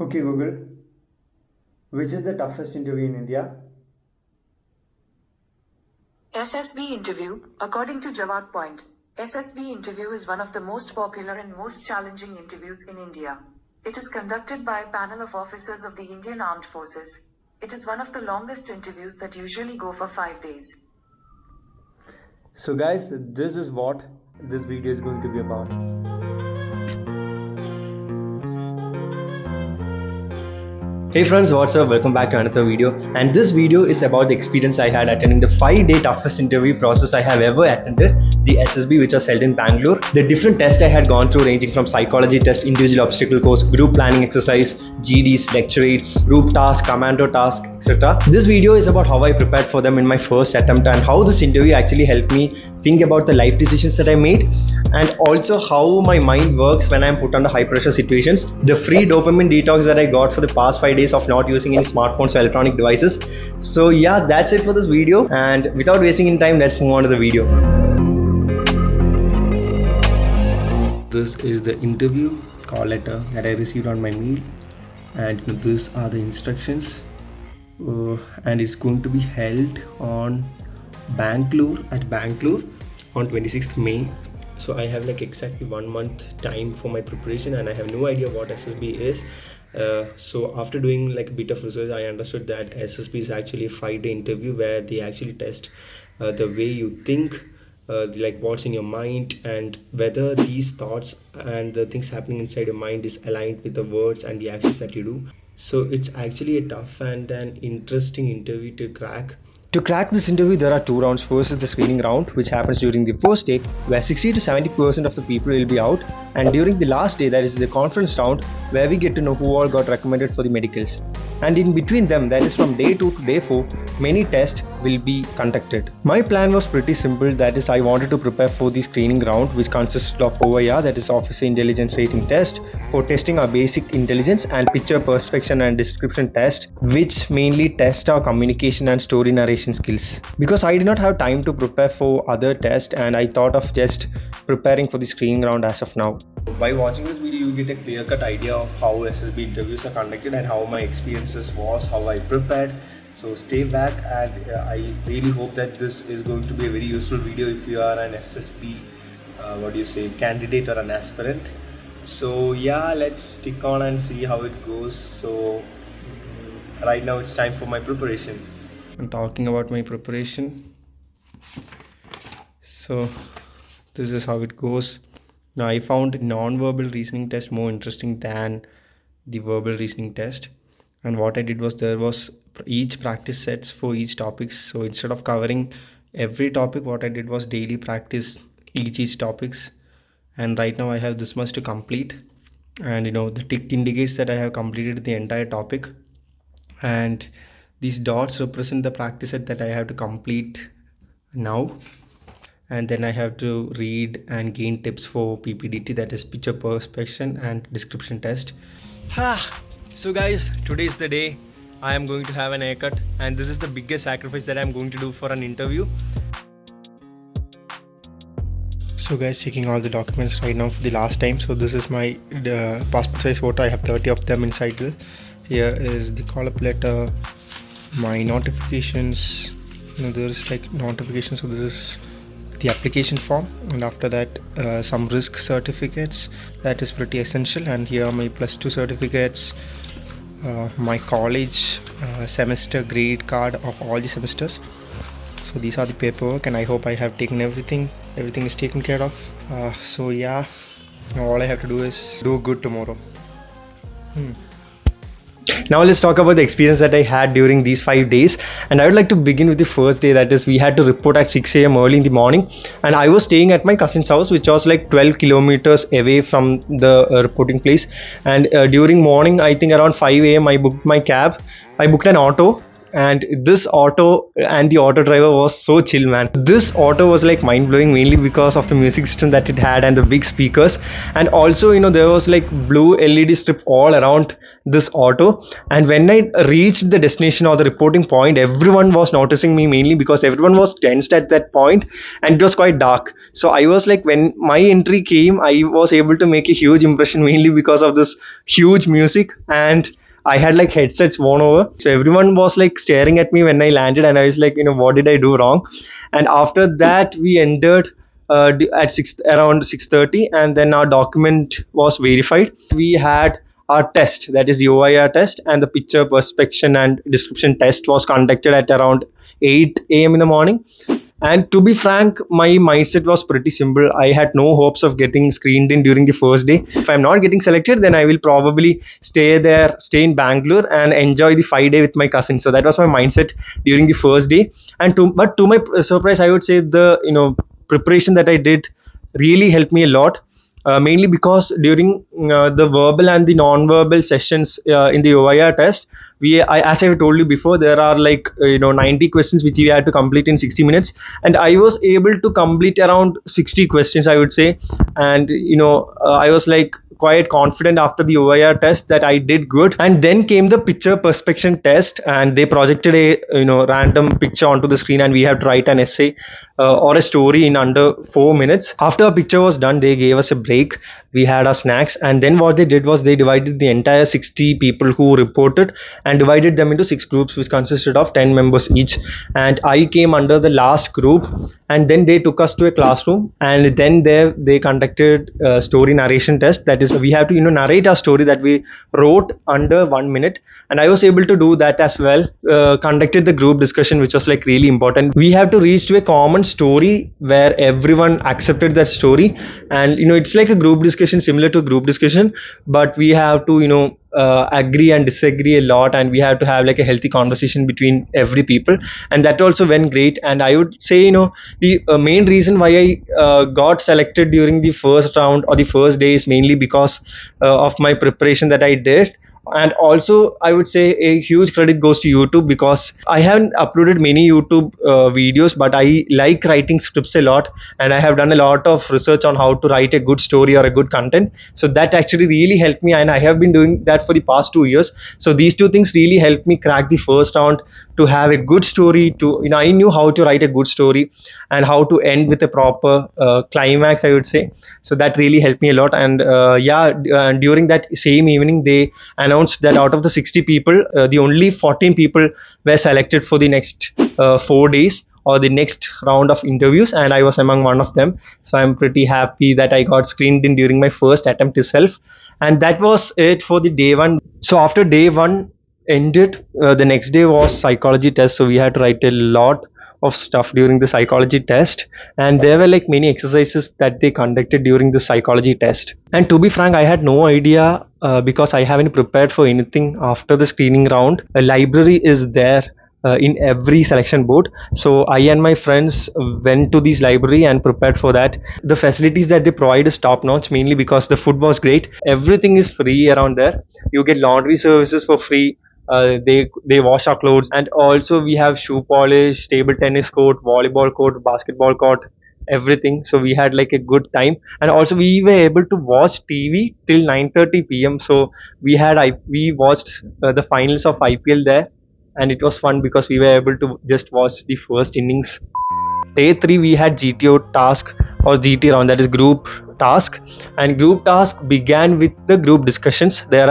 Okay, Google, which is the toughest interview in India? SSB Interview. According to Jawad Point, SSB Interview is one of the most popular and most challenging interviews in India. It is conducted by a panel of officers of the Indian Armed Forces. It is one of the longest interviews that usually go for 5 days. So guys, this is what this video is going to be about. Hey friends, what's up? Welcome back to another video, and this video is about the experience I had attending the 5-day toughest interview process I have ever attended, the SSB, which was held in Bangalore. The different tests I had gone through ranging from psychology test, individual obstacle course, group planning exercise, GDs, lecturates, group task, commando task, etc. This video is about how I prepared for them in my first attempt and how this interview actually helped me think about the life decisions that I made, and also how my mind works when I'm put under high pressure situations. The free dopamine detox that I got for the past 5 days of not using any smartphones or electronic devices. So yeah, that's it for this video, and without wasting any time, let's move on to the video. This is the interview call letter that I received on my mail, and these are the instructions, and it's going to be held on Bangalore on 26th May. So I have like exactly 1 month time for my preparation, and I have no idea what SSB is. So after doing like a bit of research, I understood that SSB is actually a 5-day interview where they actually test the way you think, like what's in your mind, and whether these thoughts and the things happening inside your mind is aligned with the words and the actions that you do. So it's actually a tough and an interesting interview to crack. To crack this interview, there are 2 rounds. First is the screening round, which happens during the first day, where 60 to 70% of the people will be out, and during the last day, that is the conference round, where we get to know who all got recommended for the medicals. And in between them, that is from day 2 to day 4, many tests will be conducted. My plan was pretty simple, that is I wanted to prepare for the screening round, which consists of OIR, that is Officer Intelligence Rating Test, for testing our basic intelligence, and picture perspection and description test, which mainly test our communication and story narration skills. Because I did not have time to prepare for other tests, and I thought of just preparing for the screening round as of now. By watching this video, you get a clear-cut idea of how SSB interviews are conducted and how my experiences was, how I prepared. So stay back, and I really hope that this is going to be a very useful video if you are an SSB candidate or an aspirant. So yeah, let's stick on and see how it goes. So right now it's time for my preparation. I'm talking about my preparation. So this is how it goes. Now I found non-verbal reasoning test more interesting than the verbal reasoning test, and what I did was there was each practice sets for each topics. So instead of covering every topic, what I did was daily practice each topics, and right now I have this much to complete, and the tick indicates that I have completed the entire topic, and these dots represent the practice set that I have to complete now. And then I have to read and gain tips for PPDT, that is picture perspection and description test. So guys, today is the day I am going to have an haircut, and this is the biggest sacrifice that I am going to do for an interview. So guys, checking all the documents right now for the last time. So this is my passport size photo. I have 30 of them inside. Here is the call-up letter, my notifications. There is like notifications. So this is the application form, and after that some risk certificates, that is pretty essential, and here are my +2 certificates, my college semester grade card of all the semesters. So these are the paperwork, and I hope I have taken everything is taken care of. So yeah, now all I have to do is do good tomorrow. Now let's talk about the experience that I had during these 5 days, and I would like to begin with the first day. That is, we had to report at 6 a.m. early in the morning, and I was staying at my cousin's house, which was like 12 kilometers away from the reporting place. And during morning, I think around 5 a.m. I booked my cab. I booked an auto, and this auto and the auto driver was so chill, man. This auto was like mind blowing, mainly because of the music system that it had and the big speakers. And also, there was like blue LED strip all around this auto. And when I reached the destination or the reporting point, everyone was noticing me, mainly because everyone was tensed at that point and it was quite dark. So I was like, when my entry came, I was able to make a huge impression, mainly because of this huge music. And I had like headsets worn over, so everyone was like staring at me when I landed, and I was like, what did I do wrong? And after that, we entered at around 6:30, and then our document was verified. We had our test, that is the OIR test, and the picture perspection and description test was conducted at around 8 a.m. in the morning. And to be frank, my mindset was pretty simple. I had no hopes of getting screened in during the first day. If I'm not getting selected, then I will probably stay in Bangalore and enjoy the 5 day with my cousin. So that was my mindset during the first day. But to my surprise, I would say the preparation that I did really helped me a lot. Mainly because during the verbal and the non-verbal sessions in the OIR test, as I told you before, there are like 90 questions which we had to complete in 60 minutes, and I was able to complete around 60 questions, I would say. And I was like quite confident after the OIR test that I did good. And then came the picture perspection test, and they projected a random picture onto the screen, and we have to write an essay or a story in under 4 minutes. After a picture was done, they gave us a break. We had our snacks, and then what they did was they divided the entire 60 people who reported and divided them into 6 groups, which consisted of 10 members each. And I came under the last group, and then they took us to a classroom, and then there they conducted a story narration test. That is, we have to narrate our story that we wrote under 1 minute, and I was able to do that as well. Conducted the group discussion, which was like really important. We have to reach to a common story where everyone accepted that story. And it's like a group discussion, similar to a group discussion, but we have to agree and disagree a lot, and we have to have like a healthy conversation between every people, and that also went great. And I would say the main reason why I got selected during the first round or the first day is mainly because of my preparation that I did. And also, I would say a huge credit goes to YouTube, because I haven't uploaded many YouTube videos, but I like writing scripts a lot, and I have done a lot of research on how to write a good story or a good content. So that actually really helped me, and I have been doing that for the past 2 years. So these two things really helped me crack the first round, to have a good story. I knew how to write a good story and how to end with a proper climax, I would say. So that really helped me a lot. And during that same evening, they announced that out of the 60 people, the only 14 people were selected for the next 4 days or the next round of interviews, and I was among one of them. So I'm pretty happy that I got screened in during my first attempt itself. And that was it for the day one. So after day one ended, the next day was psychology test. So we had to write a lot of stuff during the psychology test, and there were like many exercises that they conducted during the psychology test. And to be frank, I had no idea, because I haven't prepared for anything after the screening round. A library is there in every selection board, so I and my friends went to this library and prepared for that. The facilities that they provide is top notch, mainly because the food was great. Everything is free around there. You get laundry services for free. They wash our clothes, and also we have shoe polish, table tennis court, volleyball court, basketball court, everything. So we had like a good time, and also we were able to watch TV till 9:30 p.m. So we watched the finals of IPL there, and it was fun because we were able to just watch the first innings. Day 3 we had GTO task or GT round, that is group task, and group task began with the group discussions. There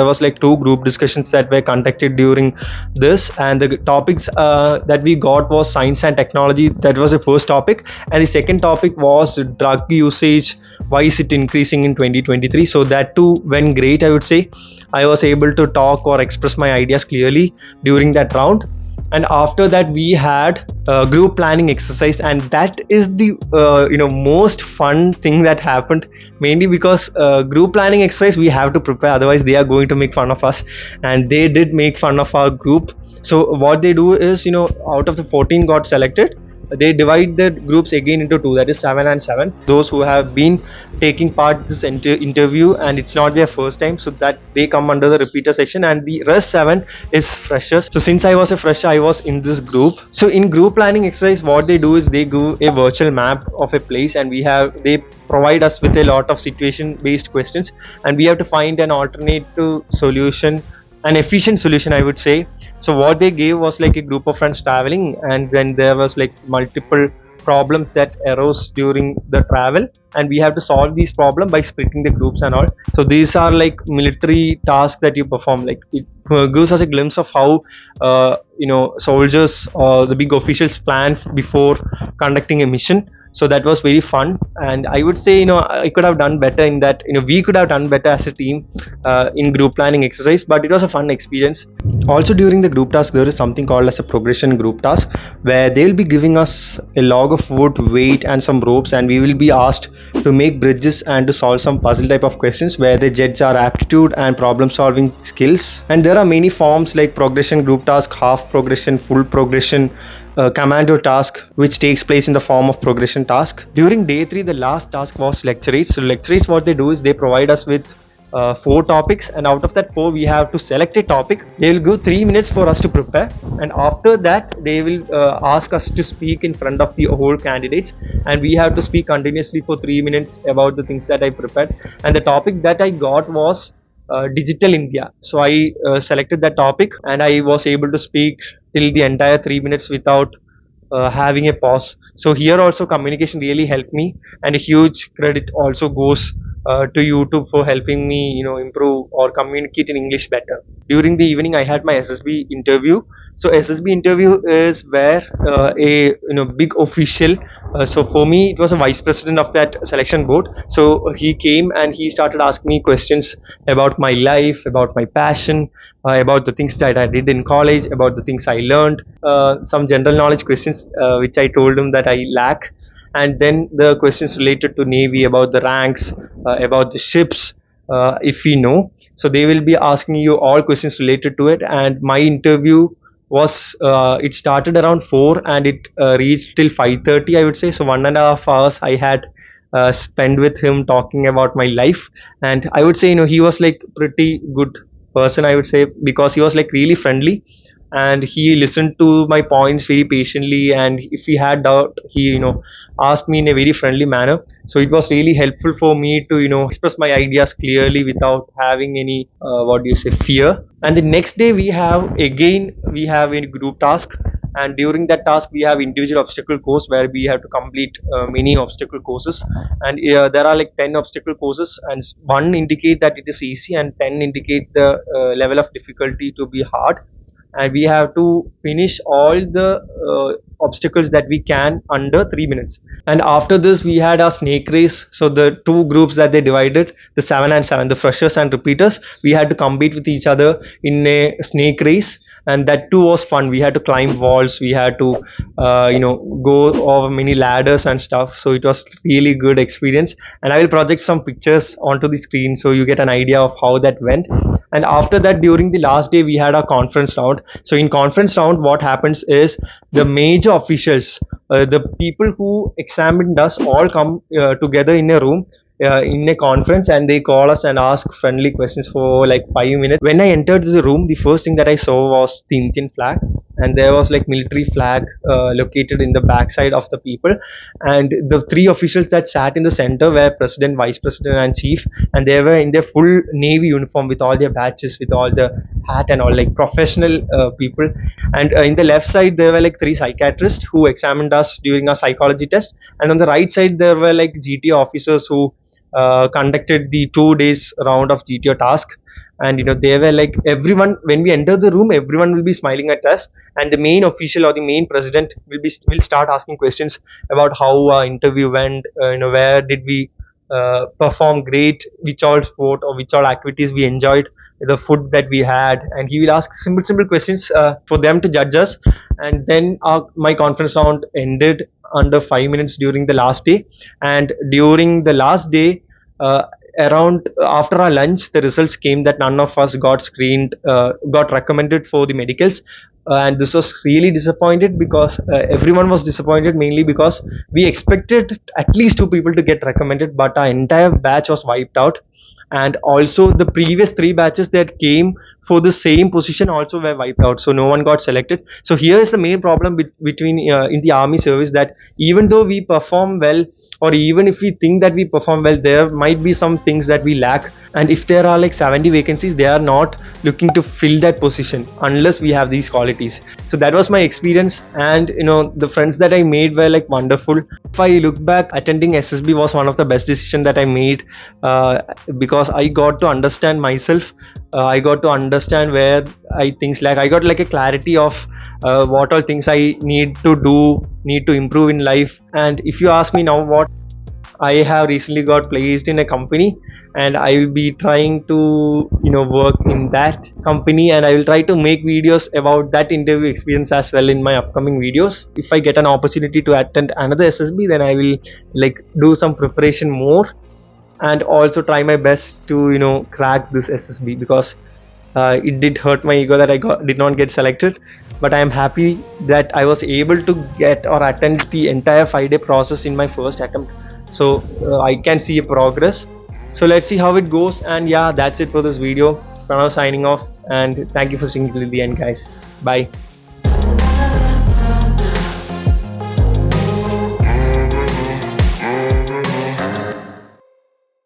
was like 2 group discussions that were conducted during this, and the topics that we got was science and technology. That was the first topic, and the second topic was drug usage, why is it increasing in 2023. So that too went great, I would say. I was able to talk or express my ideas clearly during that round. And after that we had group planning exercise, and that is the most fun thing that happened, mainly because group planning exercise we have to prepare, otherwise they are going to make fun of us, and they did make fun of our group. So what they do is, out of the 14 got selected, they divide the groups again into two, that is 7 and 7. Those who have been taking part this interview and it's not their first time, so that they come under the repeater section, and the rest 7 is freshers. So since I was a fresher, I was in this group. So in group planning exercise, what they do is they give a virtual map of a place, and they provide us with a lot of situation based questions, and we have to find an alternative solution, an efficient solution, I would say. So what they gave was like a group of friends traveling, and then there was like multiple problems that arose during the travel, and we have to solve these problems by splitting the groups and all. So these are like military tasks that you perform. Like it gives us a glimpse of how soldiers or the big officials plan before conducting a mission. So that was very fun, and I would say I could have done better in that. We could have done better as a team in group planning exercise, but it was a fun experience. Also during the group task, there is something called as a progression group task, where they will be giving us a log of wood, weight and some ropes, and we will be asked to make bridges and to solve some puzzle type of questions where they judge our aptitude and problem solving skills. And there are many forms like progression group task, half progression, full progression, commando task, which takes place in the form of progression task. During day 3, the last task was lecture 8. So lecture 8, what they do is they provide us with 4 topics, and out of that 4 we have to select a topic. They will give 3 minutes for us to prepare, and after that they will ask us to speak in front of the whole candidates, and we have to speak continuously for 3 minutes about the things that I prepared. And the topic that I got was digital India. So I selected that topic, and I was able to speak till the entire 3 minutes without having a pause. So here also communication really helped me, and a huge credit also goes to YouTube for helping me improve or communicate in English better. During the evening I had my SSB interview. So SSB interview is where a big official, so for me it was a vice president of that selection board, so he came and he started asking me questions about my life, about my passion, about the things that I did in college, about the things I learned, some general knowledge questions which I told him that I lack, and then the questions related to Navy, about the ranks, about the ships, if we know. So they will be asking you all questions related to it. And my interview was it started around 4 and it reached till 5:30, I would say. So 1.5 hours I had spent with him talking about my life, and I would say he was like pretty good person, I would say, because he was like really friendly, and he listened to my points very patiently, and if he had doubt he asked me in a very friendly manner. So it was really helpful for me to express my ideas clearly without having any what do you say, fear. And the next day we have a group task, and during that task we have individual obstacle course where we have to complete many obstacle courses, and there are like 10 obstacle courses, and one indicate that it is easy and 10 indicate the level of difficulty to be hard, and we have to finish all the obstacles that we can under 3 minutes. And after this we had our snake race. So the two groups that they divided, the 7 and 7, the freshers and repeaters, we had to compete with each other in a snake race, and that too was fun. We had to climb walls, we had to go over many ladders and stuff. So it was really good experience, and I will project some pictures onto the screen so you get an idea of how that went. And after that, during the last day we had a conference round. So in conference round what happens is the major officials, the people who examined us, all come together in a room in a conference, and they call us and ask friendly questions for like 5 minutes. When I entered the room, the first thing that I saw was the Indian flag, and there was like military flag located in the backside of the people, and the 3 officials that sat in the center were president, vice president and chief, and they were in their full navy uniform with all their badges, with all the hat and all, like professional people. And in the left side there were like 3 psychiatrists who examined us during our psychology test, and on the right side there were like GTO officers who conducted the 2 days round of GTO task. And they were like, everyone, when we enter the room, everyone will be smiling at us, and the main official or the main president will start asking questions about how our interview went, where did we perform great, which all sport or which all activities we enjoyed, the food that we had, and he will ask simple questions for them to judge us. And then my conference round ended under 5 minutes during the last day. And during the last day, around after our lunch, the results came that none of us got screened, got recommended for the medicals. And this was really disappointed because everyone was disappointed, mainly because we expected at least 2 people to get recommended, but our entire batch was wiped out. And also the previous 3 batches that came for the same position also were wiped out, so no one got selected. So here is the main problem between in the army service, that even though we perform well, or even if we think that we perform well, there might be some things that we lack. And if there are like 70 vacancies, they are not looking to fill that position unless we have these qualities. So that was my experience, and the friends that I made were like wonderful. If I look back, attending SSB was one of the best decisions that I made, because I got to understand myself. I got to understand where things like I got like a clarity of what all things I need to improve in life. And if you ask me now, what I have recently got placed in a company, and I will be trying to work in that company, and I will try to make videos about that interview experience as well in my upcoming videos. If I get an opportunity to attend another SSB, then I will like do some preparation more, and also try my best to crack this SSB, because it did hurt my ego that did not get selected. But I am happy that I was able to get or attend the entire 5-day process in my first attempt. So I can see a progress. So let's see how it goes. And yeah, that's it for this video. Pranav signing off, and thank you for seeing till the end, guys. Bye.